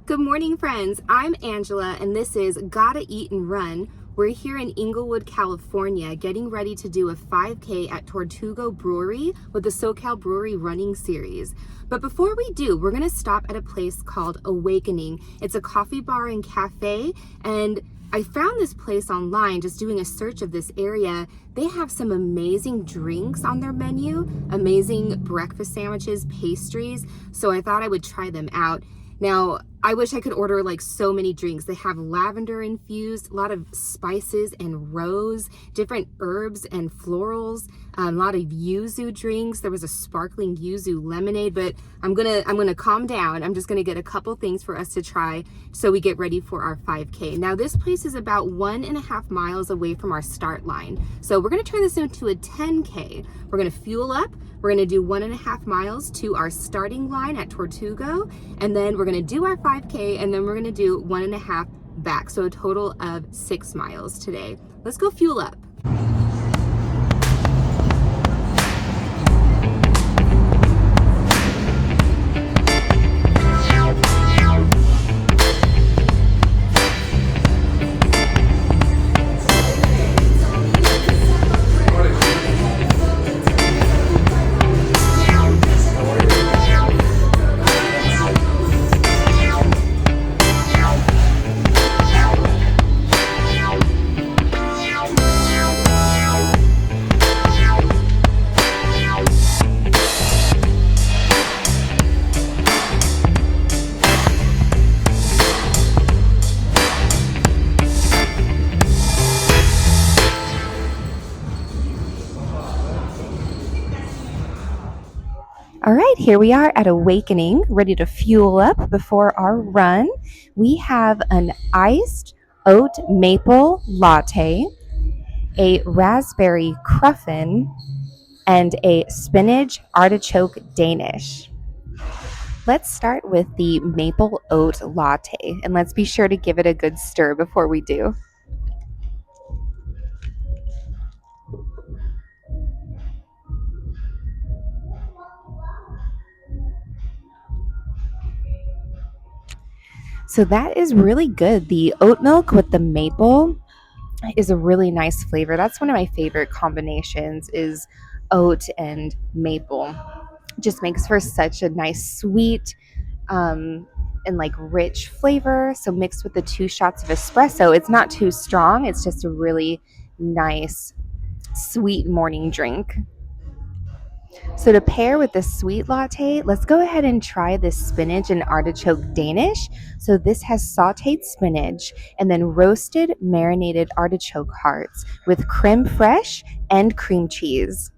Good morning, friends. I'm Angela, and this is Gotta Eat and Run. We're here in Inglewood, California, getting ready to do a 5K at Tortugo Brewery with the SoCal Brewery running series. But before we do, we're gonna stop at a place called Awakening. It's a coffee bar and cafe, and I found this place online just doing a search of this area. They have some amazing drinks on their menu, amazing breakfast sandwiches, pastries, so I thought I would try them out. Now, I wish I could order like so many drinks. They have lavender infused, a lot of spices and rose, different herbs and florals, a lot of yuzu drinks. There was a sparkling yuzu lemonade, but I'm gonna calm down. I'm just gonna get a couple things for us to try so we get ready for our 5K. Now, this place is about 1.5 miles away from our start line. So we're gonna turn this into a 10K. We're gonna fuel up. We're gonna do 1.5 miles to our starting line at Tortugo, and then we're gonna do our 5K, and then we're gonna do 1.5 back. So a total of 6 miles today. Let's go fuel up. All right, here we are at Awakening, ready to fuel up before our run. We have an iced oat maple latte, a raspberry cruffin, and a spinach artichoke Danish. Let's start with the maple oat latte, and let's be sure to give it a good stir before we do. So that is really good. The oat milk with the maple is a really nice flavor. That's one of my favorite combinations is oat and maple. Just makes for such a nice sweet and like rich flavor. So mixed with the 2 shots of espresso, it's not too strong. It's just a really nice sweet morning drink. So to pair with the sweet latte, let's go ahead and try this spinach and artichoke Danish. So this has sauteed spinach and then roasted marinated artichoke hearts with creme fraiche and cream cheese.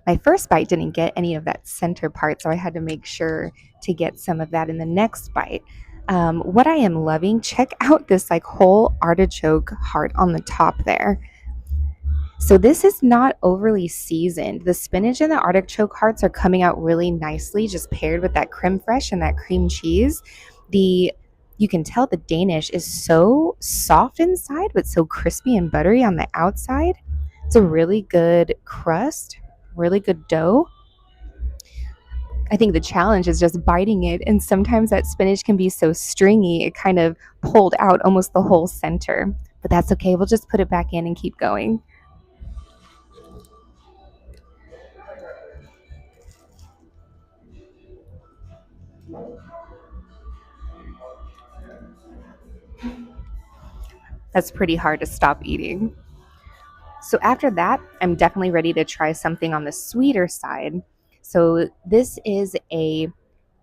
My first bite didn't get any of that center part, so I had to make sure to get some of that in the next bite. What I am loving, check out this like whole artichoke heart on the top there. So this is not overly seasoned. The spinach and the artichoke hearts are coming out really nicely, just paired with that creme fraiche and that cream cheese. You can tell the Danish is so soft inside, but so crispy and buttery on the outside. It's a really good crust, really good dough. I think the challenge is just biting it, and sometimes that spinach can be so stringy, it kind of pulled out almost the whole center. But that's okay, we'll just put it back in and keep going. That's pretty hard to stop eating. So after that, I'm definitely ready to try something on the sweeter side. So this is a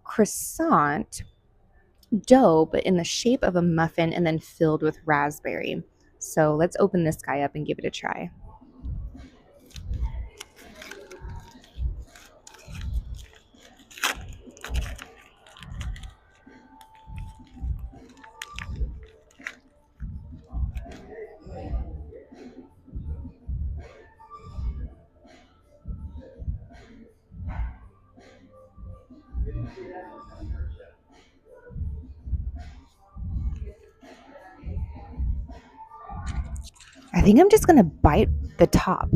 croissant dough, but in the shape of a muffin and then filled with raspberry. So let's open this guy up and give it a try. I think I'm just going to bite the top.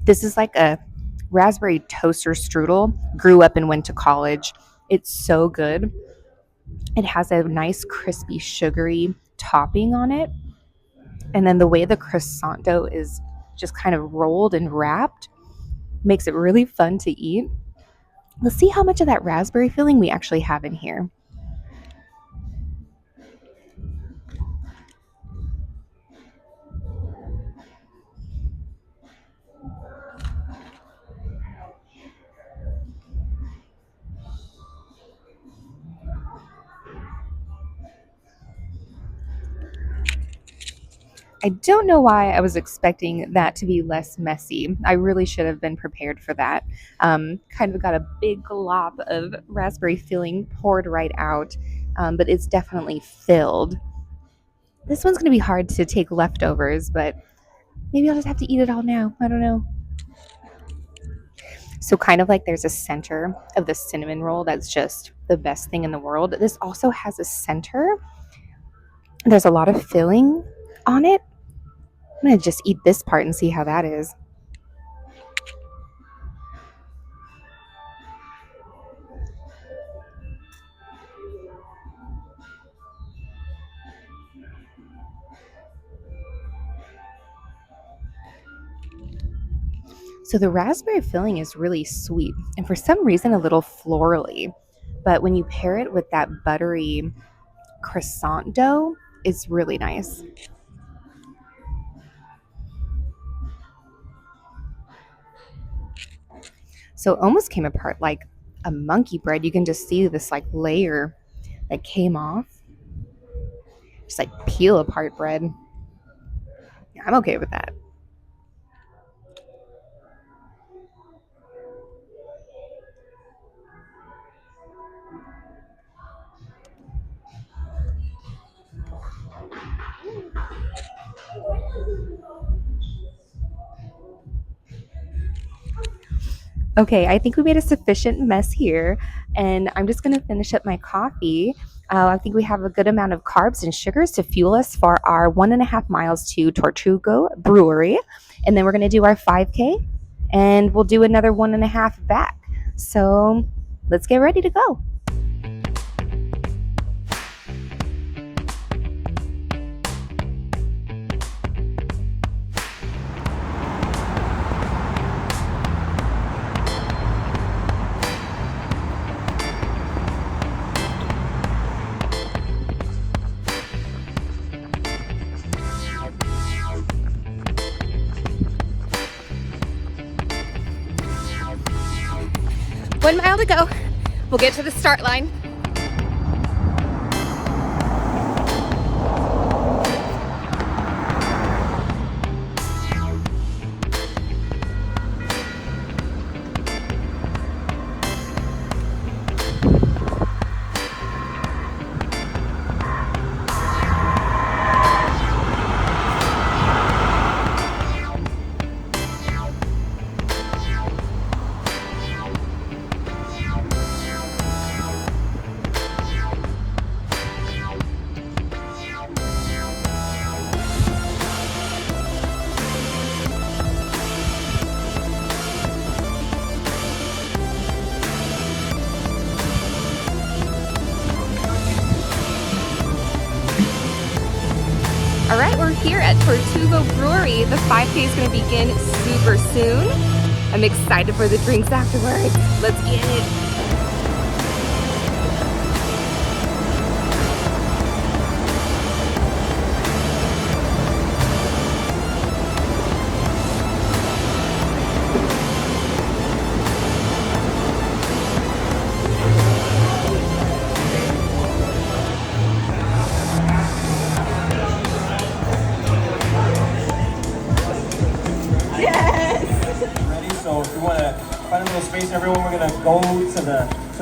This is like a raspberry toaster strudel. Grew up and went to college. It's so good. It has a nice crispy sugary topping on it. And then the way the croissant dough is just kind of rolled and wrapped makes it really fun to eat. Let's see how much of that raspberry filling we actually have in here. I don't know why I was expecting that to be less messy. I really should have been prepared for that. Kind of got a big glob of raspberry filling poured right out, but it's definitely filled. This one's going to be hard to take leftovers, but maybe I'll just have to eat it all now. I don't know. So kind of like there's a center of the cinnamon roll that's just the best thing in the world. This also has a center. There's a lot of filling on it. I'm going to just eat this part and see how that is. So the raspberry filling is really sweet and for some reason a little florally. But when you pair it with that buttery croissant dough, it's really nice. So it almost came apart like a monkey bread. You can just see this like layer that came off. Just like peel apart bread. Yeah, I'm okay with that. Okay, I think we made a sufficient mess here, and I'm just going to finish up my coffee. I think we have a good amount of carbs and sugars to fuel us for our 1.5 miles to Tortugo Brewery, and then we're going to do our 5K, and we'll do another 1.5 back. So let's get ready to go. One mile to go. We'll get to the start line. All right, we're here at Tortugo Brewery. The 5K is going to begin super soon. I'm excited for the drinks afterwards. Let's get it. So if you want to find a little space, everyone, we're going to go to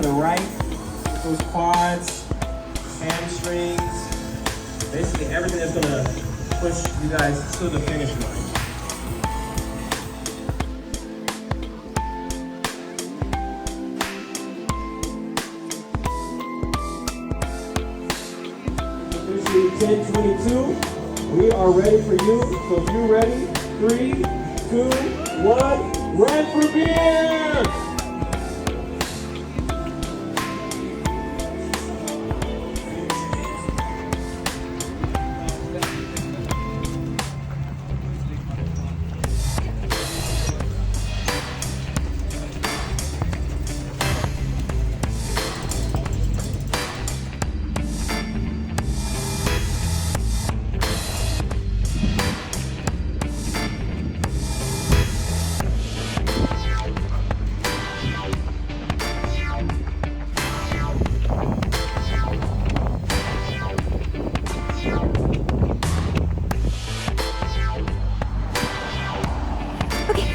the right. Those quads, hamstrings, basically everything that's going to push you guys to the finish line. 10:22. We are ready for you. So if you're ready, 3, 2, 1, red for beer!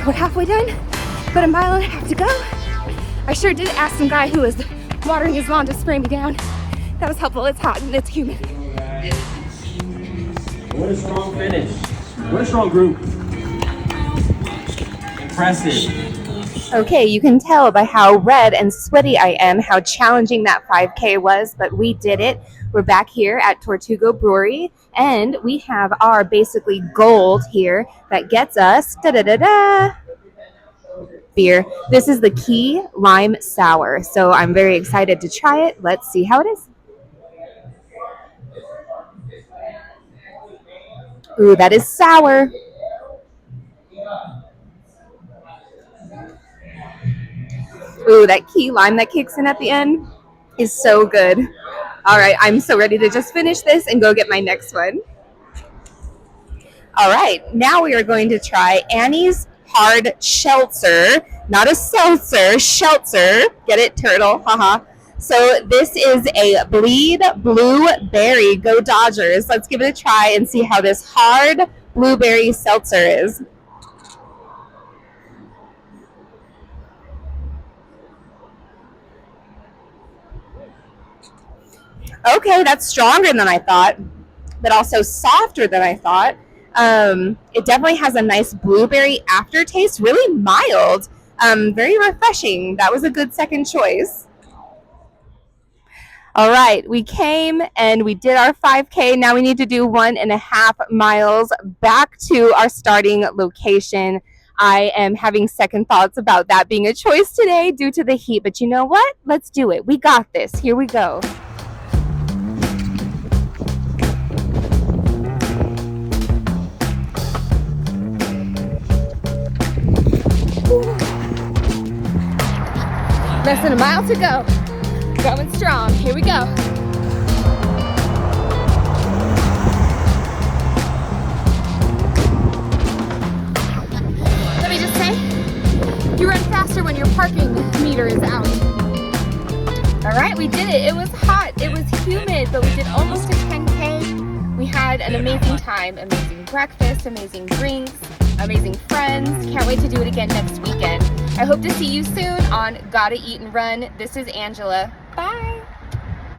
We're halfway done, but a mile and a half to go. I sure did ask some guy who was watering his lawn to spray me down. That was helpful. It's hot and it's humid. What a strong finish. What a strong group. Impressive. Okay, you can tell by how red and sweaty I am how challenging that 5K was, but we did it. We're back here at Tortugo Brewery, and we have our basically gold here that gets us beer. This is the Key Lime Sour, so I'm very excited to try it. Let's see how it is. Ooh, that is sour. Ooh, that key lime that kicks in at the end is so good. All right, I'm so ready to just finish this and go get my next one. All right, now we are going to try Annie's Hard Seltzer. Not a seltzer, Seltzer. Get it, turtle? Haha. So this is a Bleed Blueberry. Go Dodgers. Let's give it a try and see how this hard blueberry seltzer is. Okay, that's stronger than I thought, but also softer than I thought. It definitely has a nice blueberry aftertaste, really mild, very refreshing. That was a good second choice. All right, we came and we did our 5K. Now we need to do 1.5 miles back to our starting location. I am having second thoughts about that being a choice today due to the heat, but you know what? Let's do it. We got this. Here we go. Less than a mile to go. Going strong. Here we go. Let me just say, you run faster when your parking meter is out. All right, we did it. It was hot. It was humid, but we did almost a 10K. We had an amazing time, amazing breakfast, amazing drinks, amazing friends. Can't wait to do it again next weekend. I hope to see you soon on Gotta Eat and Run. This is Angela. Bye.